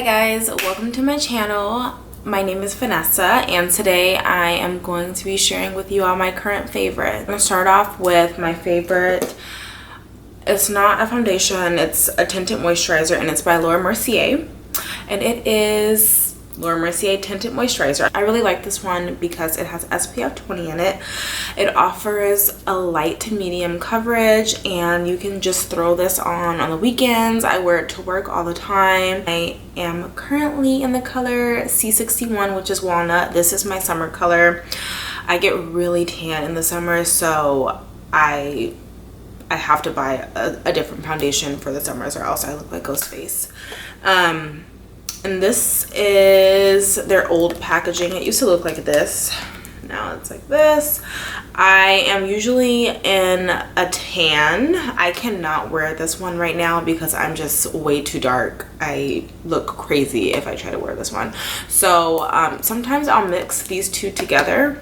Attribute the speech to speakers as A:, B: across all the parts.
A: Hi guys, welcome to my channel. My name is Vanessa and today I am going to be sharing with you all my current favorite. I'm going to start off with my favorite. It's not a foundation, it's a tinted moisturizer and it's by Mercier. And it is Mercier Tinted Moisturizer. I really like this one because it has SPF 20 in it. It offers a light to medium coverage and you can just throw this on the weekends. I wear it to work all the time. I am currently in the color C61, which is walnut. This is my summer color. I get really tan in the summer, so I have to buy a different foundation for the summers or else I look like Ghostface. And this is their old packaging. It used to look like this. Now it's like this. I am usually in a tan. I cannot wear this one right now because I'm just way too dark. I look crazy if I try to wear this one. So sometimes I'll mix these two together.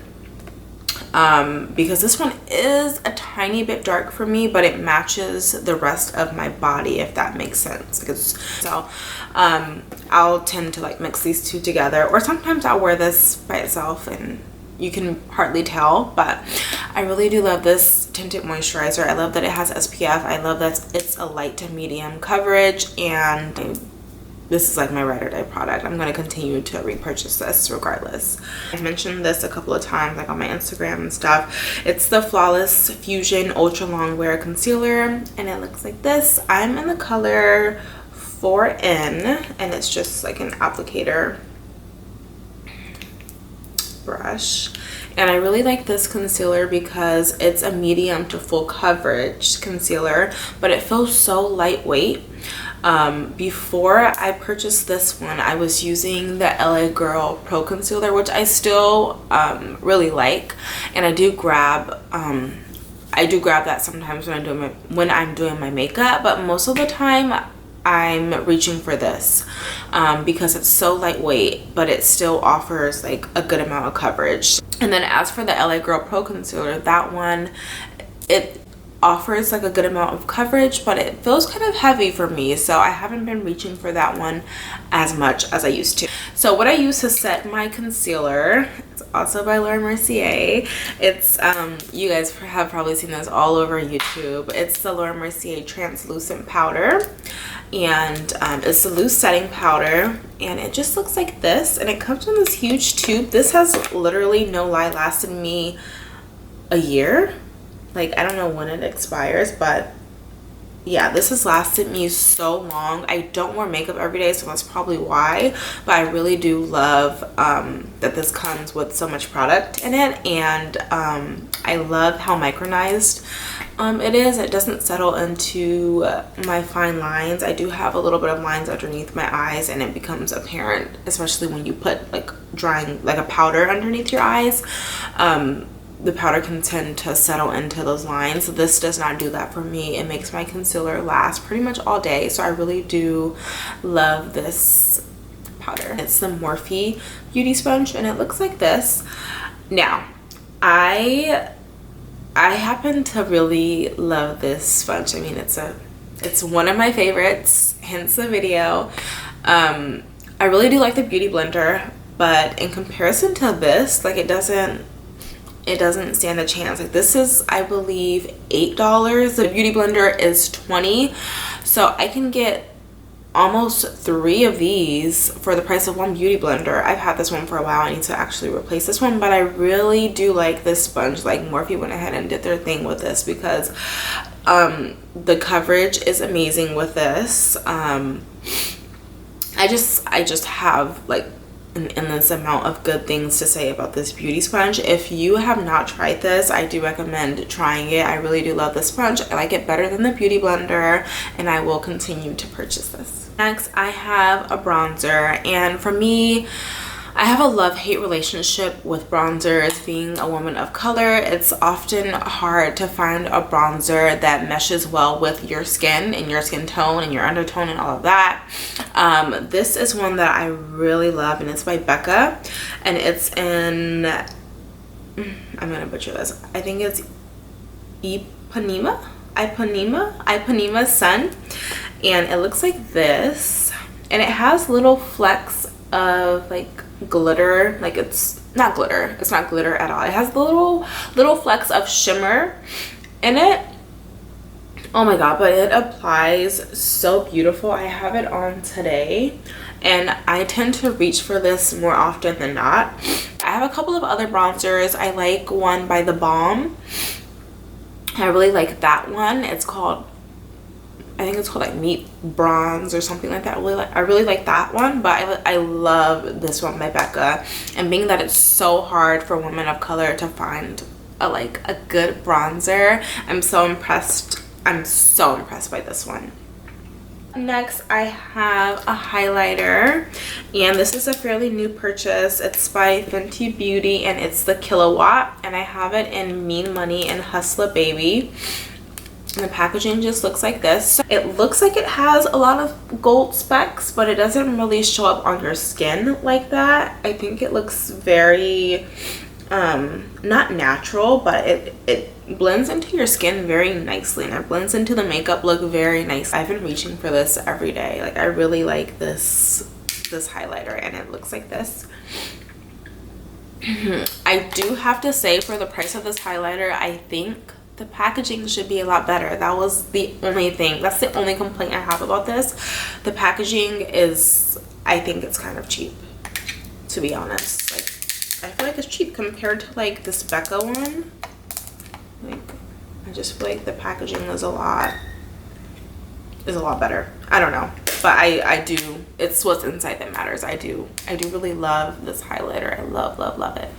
A: Because this one is a tiny bit dark for me, but it matches the rest of my body, if that makes sense. So I'll tend to like mix these two together, or sometimes I'll wear this by itself and you can hardly tell. But I really do love this tinted moisturizer. I love that it has SPF. I love that it's a light to medium coverage, and this is like my ride or die product. I'm going to continue to repurchase this regardless. I've mentioned this a couple of times like on my Instagram and stuff. It's the Flawless Fusion Ultra Long Wear Concealer and it looks like this. I'm in the color 4N and it's just like an applicator brush. And I really like this concealer because it's a medium to full coverage concealer, but it feels so lightweight. Before I purchased this one, I was using the LA Girl Pro Concealer, which I still really like, and I do grab that sometimes when I'm doing my makeup, but most of the time I'm reaching for this because it's so lightweight, but it still offers like a good amount of coverage. And then as for the LA Girl Pro Concealer, that one, it offers like a good amount of coverage, but it feels kind of heavy for me, so I haven't been reaching for that one as much as I used to. So what I use to set my concealer, it's also by Mercier. It's you guys have probably seen this all over YouTube. It's the Mercier translucent powder, and it's a loose setting powder, and it just looks like this, and it comes in this huge tube. This has literally, no lie, lasted me a year. Like, I don't know when it expires, but yeah, this has lasted me so long. I don't wear makeup every day, so that's probably why, but I really do love that this comes with so much product in it, and I love how micronized it is. It doesn't settle into my fine lines. I do have a little bit of lines underneath my eyes, and it becomes apparent, especially when you put like drying, like a powder underneath your eyes. The powder can tend to settle into those lines. This does not do that for me. It makes my concealer last pretty much all day, so I really do love this powder. It's the Morphe beauty sponge and it looks like this. Now I happen to really love this sponge. I mean, it's one of my favorites, hence the video. I really do like the Beauty Blender, but in comparison to this, like, it doesn't stand a chance. Like, this is, I believe, $8. The Beauty Blender is $20, so I can get almost 3 of these for the price of one Beauty Blender. I've had this one for a while. I need to actually replace this one, but I really do like this sponge. Like, Morphe went ahead and did their thing with this because the coverage is amazing with this. I just have like an endless amount of good things to say about this beauty sponge. If you have not tried this, I do recommend trying it. I really do love this sponge. I like it better than the Beauty Blender, and I will continue to purchase this. Next, I have a bronzer, and for me, I have a love-hate relationship with bronzers. Being a woman of color, it's often hard to find a bronzer that meshes well with your skin and your skin tone and your undertone and all of that. This is one that I really love, and it's by Becca, and it's in, I'm gonna butcher this, I think it's Ipanema Sun, and it looks like this. and it has little flecks of like glitter. Like it's not glitter, it's not glitter at all. It has little flecks of shimmer in it. Oh my god, but it applies so beautiful. I have it on today and I tend to reach for this more often than not. I have a couple of other bronzers. I like one by The Balm. I really like that one. It's called, I think it's called like Meat Bronze or something like that. I really like that one, but I love this one by Becca. And being that it's so hard for women of color to find a good bronzer, I'm so impressed. I'm so impressed by this one. Next, I have a highlighter, and this is a fairly new purchase. It's by Fenty Beauty, and it's the Killawatt, and I have it in Mean Money and Hustler Baby. And the packaging just looks like this. It looks like it has a lot of gold specks, but it doesn't really show up on your skin like that. I think it looks very not natural, but it blends into your skin very nicely, and it blends into the makeup look very nice. I've been reaching for this every day. Like I really like this highlighter, and it looks like this. I do have to say, for the price of this highlighter, I think the packaging should be a lot better. That was the only thing, that's the only complaint I have about this. The packaging is, I think it's kind of cheap, to be honest. Like I feel like it's cheap compared to like this Becca one. Like I just feel like the packaging is a lot better. I don't know, but I do, it's what's inside that matters. I do really love this highlighter. I love it.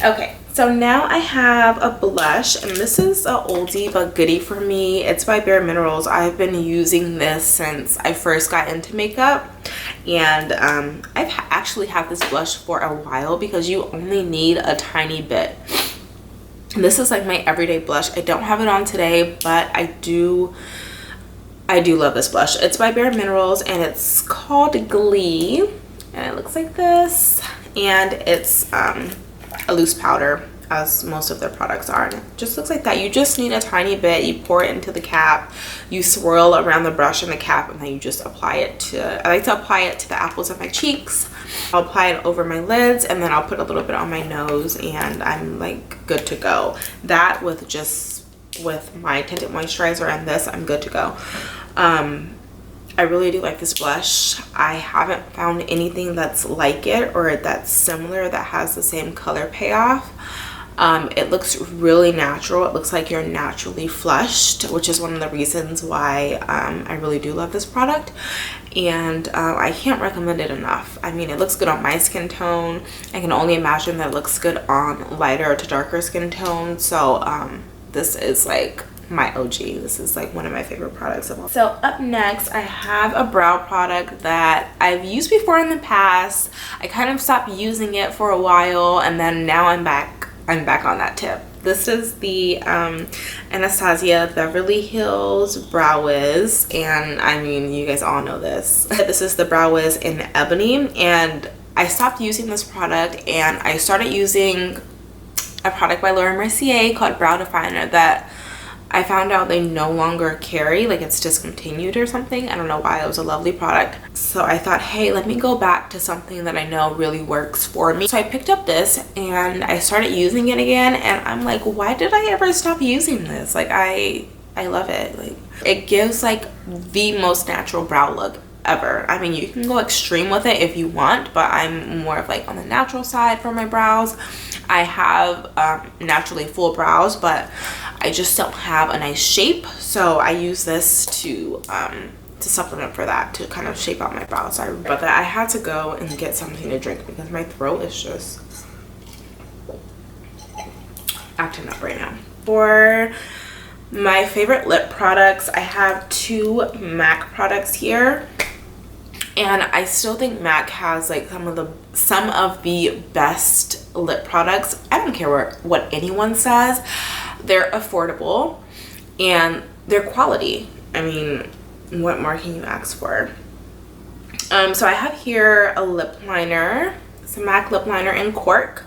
A: Okay, so now I have a blush, and this is a oldie but goodie for me. It's by Bare Minerals. I've been using this since I first got into makeup, and I've actually had this blush for a while because you only need a tiny bit. This is like my everyday blush. I don't have it on today, but I do love this blush. It's by Bare Minerals, and it's called Glee, and it looks like this, and it's a loose powder, as most of their products are, and it just looks like that. You just need a tiny bit. You pour it into the cap, you swirl around the brush and the cap, and then you just apply it to, I like to apply it to the apples of my cheeks. I'll apply it over my lids, and then I'll put a little bit on my nose, and I'm like good to go. That with my tinted moisturizer and this, I'm good to go. I really do like this blush. I haven't found anything that's like it or that's similar that has the same color payoff. It looks really natural. It looks like you're naturally flushed, which is one of the reasons why I really do love this product. And I can't recommend it enough. I mean, it looks good on my skin tone. I can only imagine that it looks good on lighter to darker skin tone. So this is like my OG. This is like one of my favorite products of all. So up next, I have a brow product that I've used before in the past. I kind of stopped using it for a while, and then now I'm back on that tip. This is the Anastasia Beverly Hills Brow Wiz, and I mean, you guys all know this. This is the Brow Wiz in Ebony, and I stopped using this product, and I started using a product by Mercier called Brow Definer that I found out they no longer carry, like it's discontinued or something. I don't know why. It was a lovely product. So I thought, hey, let me go back to something that I know really works for me. So I picked up this and I started using it again, and I'm like, why did I ever stop using this? Like I love it. Like it gives like the most natural brow look ever. I mean, you can go extreme with it if you want, but I'm more of like on the natural side for my brows. I have naturally full brows, but I just don't have a nice shape, so I use this to supplement for that, to kind of shape out my brows. Sorry about that. I had to go and get something to drink because my throat is just acting up right now. For my favorite lip products, I have two MAC products here, and I still think MAC has like some of the best lip products. I don't care what anyone says. They're affordable and they're quality. I mean, what more can you ask for? So I have here a lip liner. It's a MAC lip liner in Cork.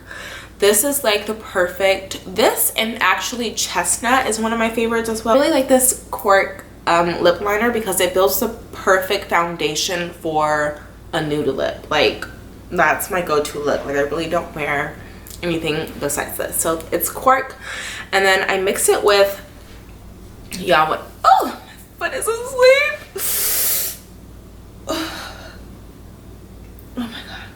A: This is like the perfect, this and actually Chestnut is one of my favorites as well. I really like this Cork lip liner because it builds the perfect foundation for a nude lip. Like, that's my go-to look. Like, I really don't wear anything besides this. So it's cork, and then I mix it with, yeah, what, oh, my foot is asleep. Oh my god,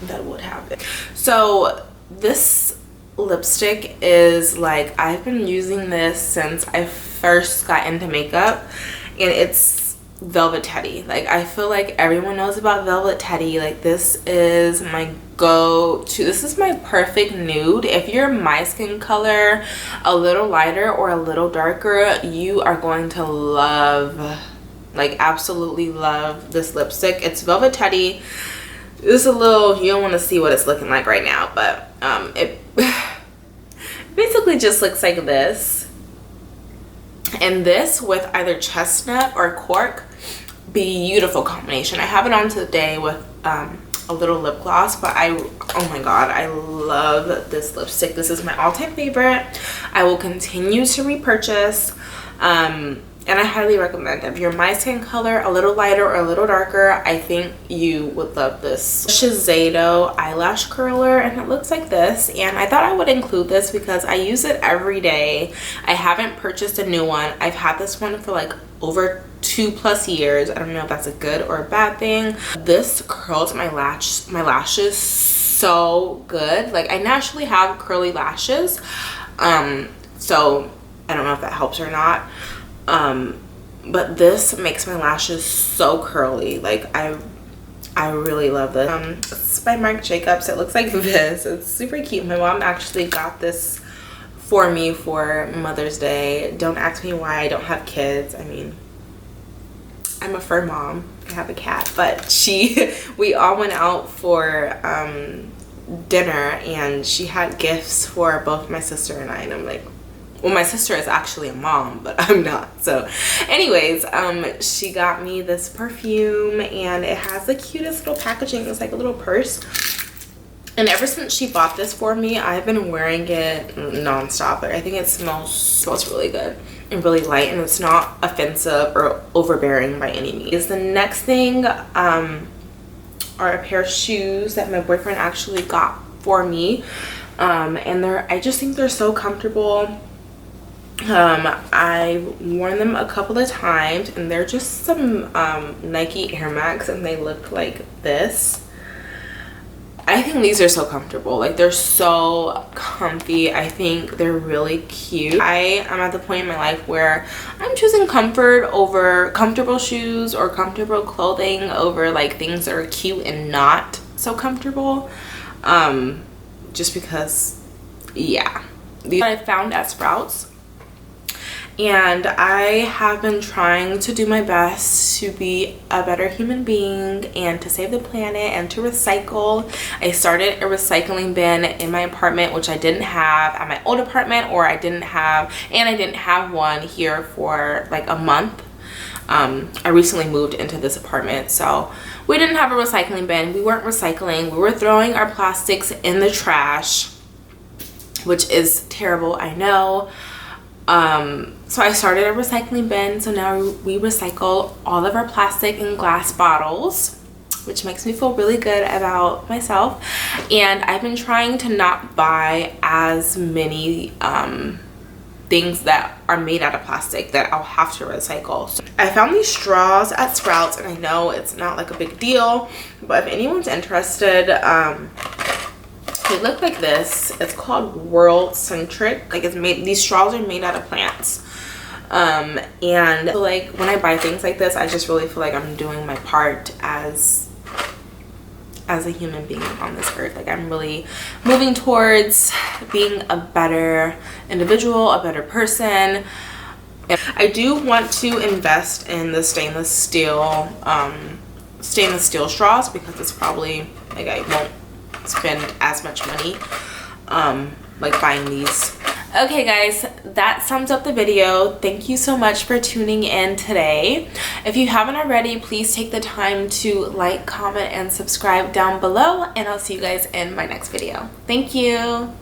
A: that would happen. So this lipstick is like, I've been using this since I first got into makeup, and it's Velvet Teddy. Like, I feel like everyone knows about Velvet Teddy. Like, this is my go-to. This is my perfect nude. If you're my skin color, a little lighter or a little darker, you are going to love, like, absolutely love this lipstick. It's Velvet Teddy. It's a little, you don't want to see what it's looking like right now, but it basically just looks like this. And this with either chestnut or cork, beautiful combination. I have it on today with a little lip gloss, but oh my god, I love this lipstick. This is my all-time favorite. I will continue to repurchase, and I highly recommend it. If you're my skin color, a little lighter or a little darker, I think you would love this. Shiseido eyelash curler, and it looks like this, and I thought I would include this because I use it every day. I haven't purchased a new one. I've had this one for like over 2+ years. I don't know if that's a good or a bad thing. This curls my lashes so good. Like, I naturally have curly lashes, so I don't know if that helps or not. But this makes my lashes so curly. Like, I really love this. It's by Marc Jacobs. It looks like this. It's super cute. My mom actually got this for me for Mother's Day. Don't ask me why I don't have kids. I mean, I'm a fur mom. I have a cat, but we all went out for dinner, and she had gifts for both my sister and I, and I'm like, well, my sister is actually a mom, but I'm not. So anyways, she got me this perfume, and it has the cutest little packaging. It's like a little purse. And ever since she bought this for me, I've been wearing it nonstop. But I think it smells really good and really light, and it's not offensive or overbearing by any means. The next thing are a pair of shoes that my boyfriend actually got for me. And I just think they're so comfortable. I've worn them a couple of times, and they're just some Nike Air Max, and they look like this. I think these are so comfortable. Like, they're so comfy. I think they're really cute. I am at the point in my life where I'm choosing comfort over comfortable shoes, or comfortable clothing over like things that are cute and not so comfortable, just because, yeah. These I found at Sprouts, and I have been trying to do my best to be a better human being and to save the planet and to recycle. I started a recycling bin in my apartment, which I didn't have at my old apartment, or I didn't have one here for like a month. I recently moved into this apartment, so we didn't have a recycling bin. We weren't recycling. We were throwing our plastics in the trash, which is terrible, I know. So I started a recycling bin, so now we recycle all of our plastic and glass bottles, which makes me feel really good about myself. And I've been trying to not buy as many things that are made out of plastic that I'll have to recycle. So I found these straws at Sprouts, and I know it's not like a big deal, but if anyone's interested, they look like this. It's called World Centric. Like, these straws are made out of plants. And like, when I buy things like this, I just really feel like I'm doing my part as a human being on this earth. Like, I'm really moving towards being a better individual, a better person. And I do want to invest in the stainless steel straws, because it's probably like, I won't spend as much money like buying these. Okay guys, that sums up the video. Thank you so much for tuning in today. If you haven't already, please take the time to like, comment, and subscribe down below, and I'll see you guys in my next video. Thank you.